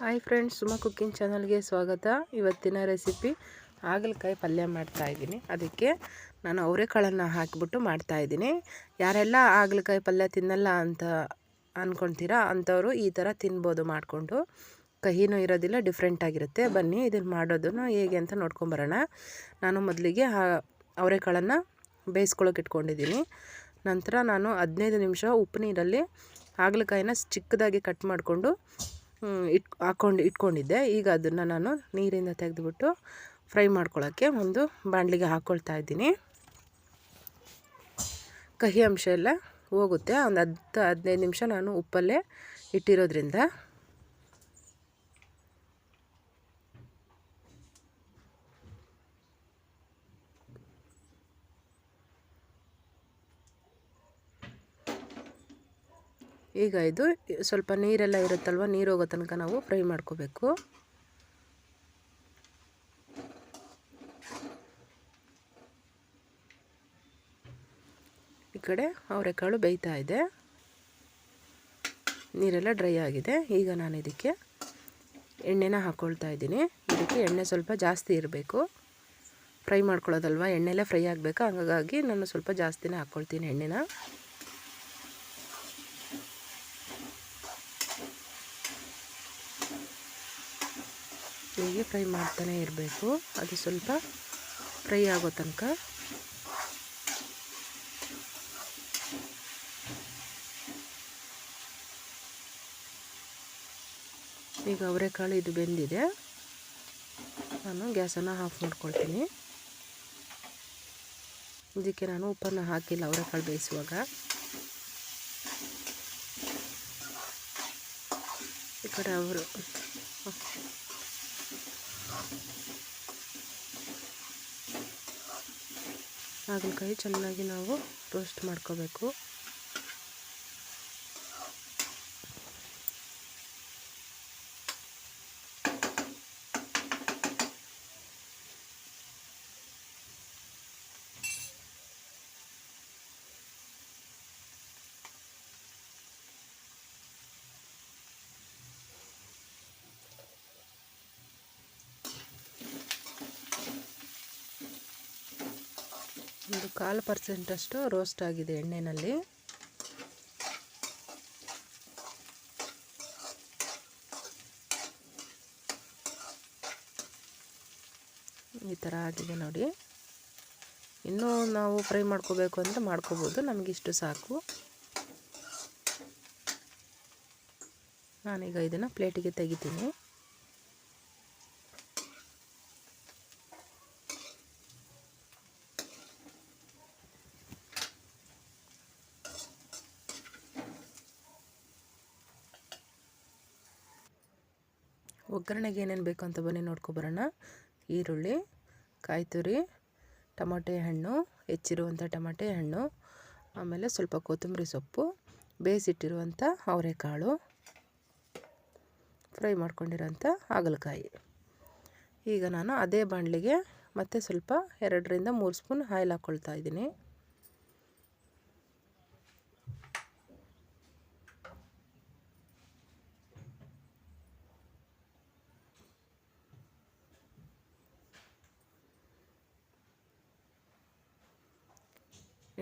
Hi friends, Suma cooking ಚಾನಲ್ಗೆ ಸ್ವಾಗತ. ಇವತ್ತಿನ ರೆಸಿಪಿ ಹಾಗಲಕಾಯಿ ಪಲ್ಯ ಮಾಡ್ತಾಯಿದ್ದೀನಿ. ಅದಕ್ಕೆ ನಾನು ಅವರೆಕಾಳನ್ನು ಹಾಕಿಬಿಟ್ಟು ಮಾಡ್ತಾಯಿದ್ದೀನಿ. ಯಾರೆಲ್ಲ ಹಾಗಲಕಾಯಿ ಪಲ್ಯ ತಿನ್ನಲ್ಲ ಅಂತ ಅಂದ್ಕೊಳ್ತೀರಾ ಅಂಥವರು ಈ ಥರ ತಿನ್ಬೋದು ಮಾಡಿಕೊಂಡು. ಕಹಿನೂ ಇರೋದಿಲ್ಲ, ಡಿಫ್ರೆಂಟಾಗಿರುತ್ತೆ. ಬನ್ನಿ ಇದನ್ನು ಮಾಡೋದನ್ನು ಹೇಗೆ ಅಂತ ನೋಡ್ಕೊಂಬರೋಣ. ನಾನು ಮೊದಲಿಗೆ ಅವರೆಕಾಳನ್ನು ಬೇಯಿಸ್ಕೊಳ್ಳೋಕೆ ಇಟ್ಕೊಂಡಿದ್ದೀನಿ. ನಂತರ ನಾನು 15 ನಿಮಿಷ ಉಪ್ಪು ನೀರಲ್ಲಿ ಹಾಗಲಕಾಯಿನ ಚಿಕ್ಕದಾಗಿ ಕಟ್ ಮಾಡಿಕೊಂಡು ಇಟ್ಕೊಂಡಿದ್ದೆ. ಈಗ ಅದನ್ನು ನಾನು ನೀರಿಂದ ತೆಗೆದುಬಿಟ್ಟು ಫ್ರೈ ಮಾಡ್ಕೊಳ್ಳೋಕ್ಕೆ ಒಂದು ಬಾಣಲಿಗೆ ಹಾಕ್ಕೊಳ್ತಾ ಇದ್ದೀನಿ. ಕಹಿ ಅಂಶ ಎಲ್ಲ ಹೋಗುತ್ತೆ. ಒಂದು 10-15 ನಿಮಿಷ ನಾನು ಉಪ್ಪಲ್ಲೇ ಇಟ್ಟಿರೋದ್ರಿಂದ. ಈಗ ಇದು ಸ್ವಲ್ಪ ನೀರೆಲ್ಲ ಇರುತ್ತಲ್ವ, ನೀರು ಹೋಗೋ ತನಕ ನಾವು ಫ್ರೈ ಮಾಡ್ಕೋಬೇಕು. ಈ ಕಡೆ ಅವರೆಕಾಳು ಬೇಯ್ತಾ ಇದೆ, ನೀರೆಲ್ಲ ಡ್ರೈ ಆಗಿದೆ. ಈಗ ನಾನು ಇದಕ್ಕೆ ಎಣ್ಣೆನ ಹಾಕ್ಕೊಳ್ತಾ ಇದ್ದೀನಿ. ಇದಕ್ಕೆ ಎಣ್ಣೆ ಸ್ವಲ್ಪ ಜಾಸ್ತಿ ಇರಬೇಕು, ಫ್ರೈ ಮಾಡ್ಕೊಳ್ಳೋದಲ್ವ, ಎಣ್ಣೆಲ್ಲೇ ಫ್ರೈ ಆಗಬೇಕು. ಹಾಗಾಗಿ ನಾನು ಸ್ವಲ್ಪ ಜಾಸ್ತಿನೇ ಹಾಕ್ಕೊಳ್ತೀನಿ ಎಣ್ಣೆನ. ಹೀಗೆ ಫ್ರೈ ಮಾಡ್ತಾನೆ ಇರಬೇಕು, ಅದು ಸ್ವಲ್ಪ ಫ್ರೈ ಆಗೋ ತನಕ. ಈಗ ಅವರೆಕಾಳು ಇದು ಬೆಂದಿದೆ, ನಾನು ಗ್ಯಾಸನ್ನು ಆಫ್ ಮಾಡ್ಕೊಳ್ತೀನಿ. ಇದಕ್ಕೆ ನಾನು ಉಪ್ಪನ್ನು ಹಾಕಿಲ್ಲ ಅವರೆಕಾಳು ಬೇಯಿಸುವಾಗ. ಈ ಕಡೆ ಹಾಗಲಕಾಯಿ ಚೆನ್ನಾಗಿ ನಾವು ರೋಸ್ಟ್ ಮಾಡ್ಕೋಬೇಕು. ಒಂದು 1/4% ರೋಸ್ಟ್ ಆಗಿದೆ ಎಣ್ಣೆಯಲ್ಲಿ. ಈ ಥರ ಆಗಿದೆ ನೋಡಿ. ಇನ್ನೂ ನಾವು ಫ್ರೈ ಮಾಡ್ಕೋಬೇಕು ಅಂತ ಮಾಡ್ಕೋಬೋದು, ನಮಗಿಷ್ಟು ಸಾಕು. ನಾನೀಗ ಇದನ್ನು ಪ್ಲೇಟಿಗೆ ತೆಗಿತೀನಿ. ಒಗ್ಗರಣೆಗೆ ಏನೇನು ಬೇಕು ಅಂತ ಬನ್ನಿ ನೋಡ್ಕೊಬರೋಣ. ಈರುಳ್ಳಿ, ಕಾಯಿ ತುರಿ, ಟೊಮಟೆ ಹಣ್ಣು, ಹೆಚ್ಚಿರುವಂಥ ಟೊಮಟೆ ಹಣ್ಣು, ಆಮೇಲೆ ಸ್ವಲ್ಪ ಕೊತ್ತಂಬರಿ ಸೊಪ್ಪು, ಬೇಯಿಸಿಟ್ಟಿರುವಂಥ ಅವರೆಕಾಳು, ಫ್ರೈ ಮಾಡ್ಕೊಂಡಿರೋಂಥ ಹಾಗಲಕಾಯಿ. ಈಗ ನಾನು ಅದೇ ಬಾಣಲಿಗೆ ಮತ್ತೆ ಸ್ವಲ್ಪ 2-3 ಸ್ಪೂನ್ ಆಯಿಲ್ ಹಾಕ್ಕೊಳ್ತಾ ಇದ್ದೀನಿ.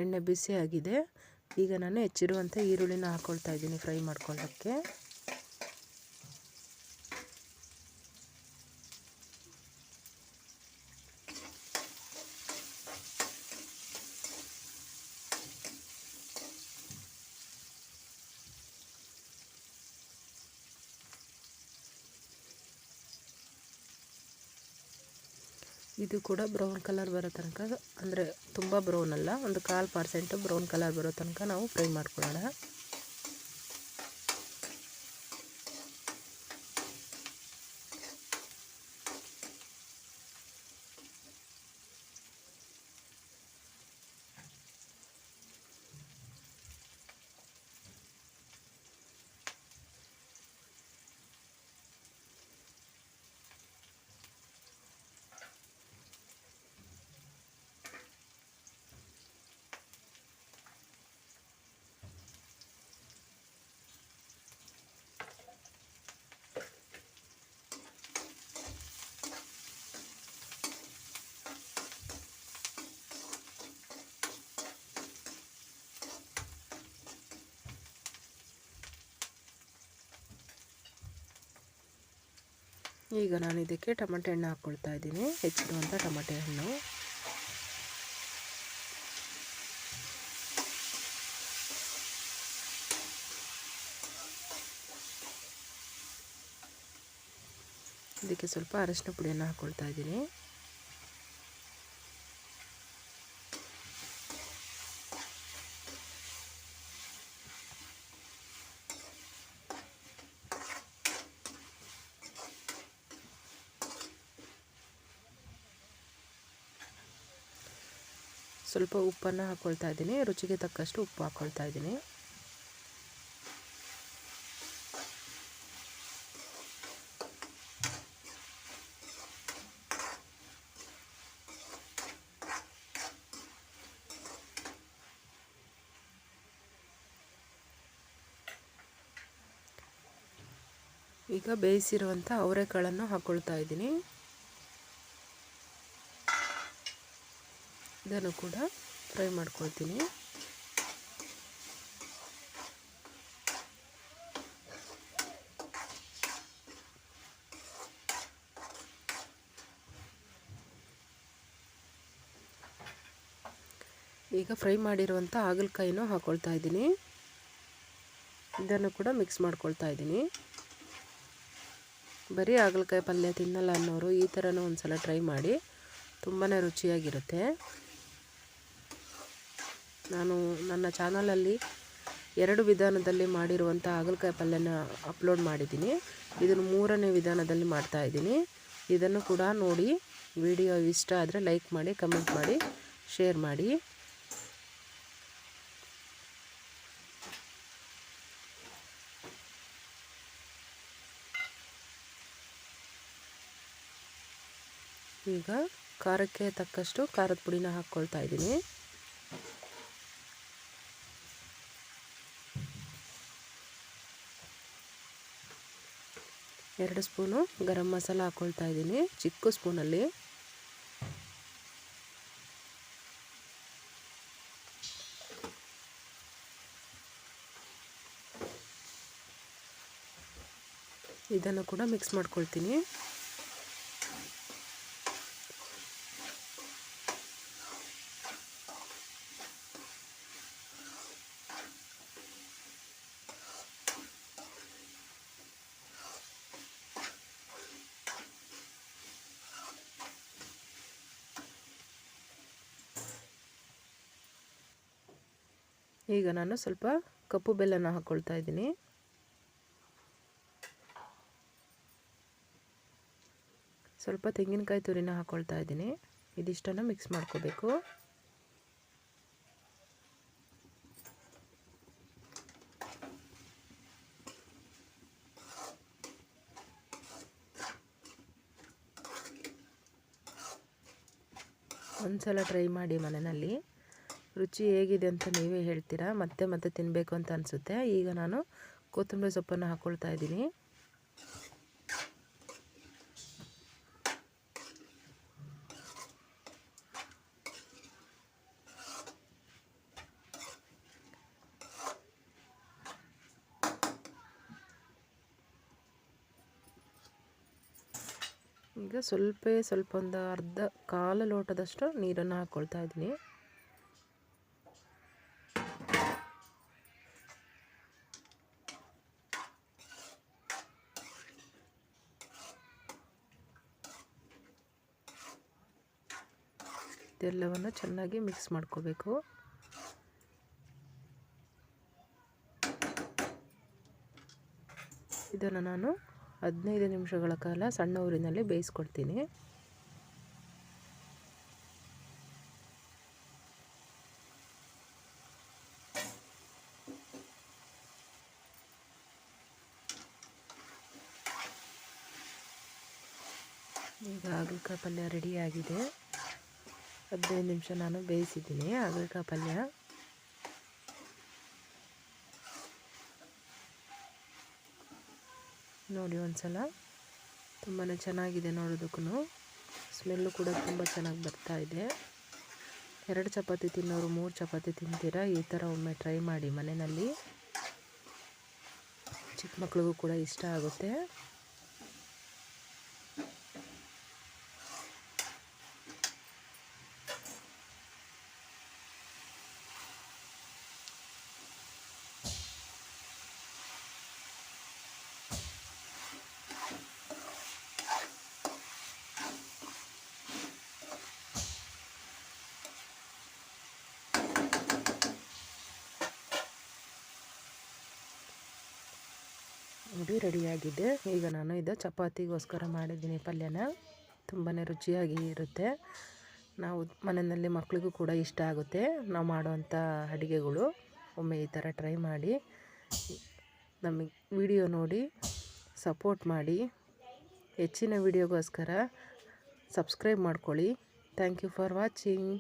ಎಣ್ಣೆ ಬಿಸಿ ಆಗಿದೆ. ಈಗ ನಾನು ಹೆಚ್ಚಿರುವಂಥ ಈರುಳ್ಳಿನ ಹಾಕ್ಕೊಳ್ತಾ ಇದ್ದೀನಿ ಫ್ರೈ ಮಾಡ್ಕೊಳ್ಳೋಕ್ಕೆ. ಇದು ಕೂಡ ಬ್ರೌನ್ ಕಲರ್ ಬರೋ ತನಕ, ಅಂದರೆ ತುಂಬ ಬ್ರೌನ್ ಅಲ್ಲ, ಒಂದು 1/4% ಬ್ರೌನ್ ಕಲರ್ ಬರೋ ತನಕ ನಾವು ಫ್ರೈ ಮಾಡ್ಕೊಳ್ಳೋಣ. ಈಗ ನಾನು ಇದಕ್ಕೆ ಟೊಮೆಟೊ ಹಣ್ಣು ಹಾಕ್ಕೊಳ್ತಾ ಇದ್ದೀನಿ, ಹೆಚ್ಚಿರುವಂಥ ಟೊಮೆಟೊ ಹಣ್ಣು. ಇದಕ್ಕೆ ಸ್ವಲ್ಪ ಅರಶಿನ ಪುಡಿಯನ್ನು ಹಾಕ್ಕೊಳ್ತಾ ಇದ್ದೀನಿ. ಸ್ವಲ್ಪ ಉಪ್ಪನ್ನು ಹಾಕ್ಕೊಳ್ತಾ ಇದ್ದೀನಿ, ರುಚಿಗೆ ತಕ್ಕಷ್ಟು ಉಪ್ಪು ಹಾಕ್ಕೊಳ್ತಾ ಇದ್ದೀನಿ. ಈಗ ಬೇಯಿಸಿರುವಂಥ ಅವರೆಕಾಳನ್ನು ಹಾಕ್ಕೊಳ್ತಾ ಇದ್ದೀನಿ. ಇದನ್ನು ಕೂಡ ಫ್ರೈ ಮಾಡ್ಕೊಳ್ತೀನಿ. ಈಗ ಫ್ರೈ ಮಾಡಿರುವಂಥ ಹಾಗಲಕಾಯಿನೂ ಹಾಕ್ಕೊಳ್ತಾ ಇದ್ದೀನಿ. ಇದನ್ನು ಕೂಡ ಮಿಕ್ಸ್ ಮಾಡ್ಕೊಳ್ತಾ ಇದ್ದೀನಿ. ಬರೀ ಹಾಗಲಕಾಯಿ ಪಲ್ಯ ತಿನ್ನಲ್ಲ ಅನ್ನೋರು ಈ ಥರನೂ ಒಂದು ಸಲ ಟ್ರೈ ಮಾಡಿ, ತುಂಬಾ ರುಚಿಯಾಗಿರುತ್ತೆ. ನಾನು ನನ್ನ ಚಾನಲಲ್ಲಿ 2 ವಿಧಾನದಲ್ಲಿ ಮಾಡಿರುವಂಥ ಹಾಗಲಕಾಯಿ ಪಲ್ಯನ ಅಪ್ಲೋಡ್ ಮಾಡಿದ್ದೀನಿ. ಇದನ್ನು 3ನೇ ವಿಧಾನದಲ್ಲಿ ಮಾಡ್ತಾಯಿದ್ದೀನಿ. ಇದನ್ನು ಕೂಡ ನೋಡಿ, ವಿಡಿಯೋ ಇಷ್ಟ ಆದರೆ ಲೈಕ್ ಮಾಡಿ, ಕಮೆಂಟ್ ಮಾಡಿ, ಶೇರ್ ಮಾಡಿ. ಈಗ ಖಾರಕ್ಕೆ ತಕ್ಕಷ್ಟು ಖಾರದ ಪುಡಿನ ಹಾಕ್ಕೊಳ್ತಾ ಇದ್ದೀನಿ. ಎರಡು ಸ್ಪೂನು ಗರಂ ಮಸಾಲ ಹಾಕ್ಕೊಳ್ತಾ ಇದ್ದೀನಿ, ಚಿಕ್ಕ ಸ್ಪೂನಲ್ಲಿ. ಇದನ್ನು ಕೂಡ ಮಿಕ್ಸ್ ಮಾಡ್ಕೊಳ್ತೀನಿ. ಈಗ ನಾನು ಸ್ವಲ್ಪ ಕಪ್ಪು ಬೆಲ್ಲನ ಹಾಕ್ಕೊಳ್ತಾ ಇದ್ದೀನಿ. ಸ್ವಲ್ಪ ತೆಂಗಿನಕಾಯಿ ತುರಿನ ಹಾಕ್ಕೊಳ್ತಾ ಇದ್ದೀನಿ. ಇದಿಷ್ಟನ್ನು ಮಿಕ್ಸ್ ಮಾಡ್ಕೋಬೇಕು. ಒಂದ್ಸಲ ಟ್ರೈ ಮಾಡಿ ಮನೆಯಲ್ಲಿ, ರುಚಿ ಹೇಗಿದೆ ಅಂತ ನೀವೇ ಹೇಳ್ತೀರಾ, ಮತ್ತೆ ಮತ್ತೆ ತಿನ್ನಬೇಕು ಅಂತ ಅನಿಸುತ್ತೆ. ಈಗ ನಾನು ಕೊತ್ತಂಬರಿ ಸೊಪ್ಪನ್ನು ಹಾಕ್ಕೊಳ್ತಾ ಇದ್ದೀನಿ. ಈಗ ಸ್ವಲ್ಪ ಒಂದು ಅರ್ಧ ಕಾಲು ಲೋಟದಷ್ಟು ನೀರನ್ನು ಹಾಕ್ಕೊಳ್ತಾ ಇದ್ದೀನಿ. ಇದೆಲ್ಲವನ್ನು ಚೆನ್ನಾಗಿ ಮಿಕ್ಸ್ ಮಾಡ್ಕೋಬೇಕು. ಇದನ್ನು ನಾನು 15 ನಿಮಿಷಗಳ ಕಾಲ ಸಣ್ಣ ಊರಿನಲ್ಲಿ ಬೇಯಿಸ್ಕೊಳ್ತೀನಿ. ಈಗ ಹಾಗಲಕಾಯಿ ಪಲ್ಯ ರೆಡಿಯಾಗಿದೆ. 15 ನಿಮಿಷ ನಾನು ಬೇಯಿಸಿದ್ದೀನಿ ಹಾಗಲಕಾಯಿ ಪಲ್ಯ. ನೋಡಿ ಒಂದ್ಸಲ, ತುಂಬಾ ಚೆನ್ನಾಗಿದೆ ನೋಡೋದಕ್ಕೂ. ಸ್ಮೆಲ್ಲು ಕೂಡ ತುಂಬ ಚೆನ್ನಾಗಿ ಬರ್ತಾ ಇದೆ. 2 ಚಪಾತಿ ತಿನ್ನೋರು 3 ಚಪಾತಿ ತಿಂತೀರಾ, ಈ ಥರ ಒಮ್ಮೆ ಟ್ರೈ ಮಾಡಿ ಮನೆಯಲ್ಲಿ. ಚಿಕ್ಕ ಮಕ್ಳಿಗೂ ಕೂಡ ಇಷ್ಟ ಆಗುತ್ತೆ. ನೋಡಿ ರೆಡಿಯಾಗಿದೆ. ಈಗ ನಾನು ಇದು ಚಪಾತಿಗೋಸ್ಕರ ಮಾಡಿದ್ದೀನಿ ಪಲ್ಯನ. ತುಂಬಾ ರುಚಿಯಾಗಿ ಇರುತ್ತೆ. ನಾವು ಮನೆಯಲ್ಲಿ ಮಕ್ಕಳಿಗೂ ಕೂಡ ಇಷ್ಟ ಆಗುತ್ತೆ ನಾವು ಮಾಡುವಂಥ ಅಡುಗೆಗಳು. ಒಮ್ಮೆ ಈ ಥರ ಟ್ರೈ ಮಾಡಿ ನಮಗೆ ವಿಡಿಯೋ ನೋಡಿ ಸಪೋರ್ಟ್ ಮಾಡಿ. ಹೆಚ್ಚಿನ ವಿಡಿಯೋಗೋಸ್ಕರ ಸಬ್ಸ್ಕ್ರೈಬ್ ಮಾಡ್ಕೊಳ್ಳಿ. Thank you for watching.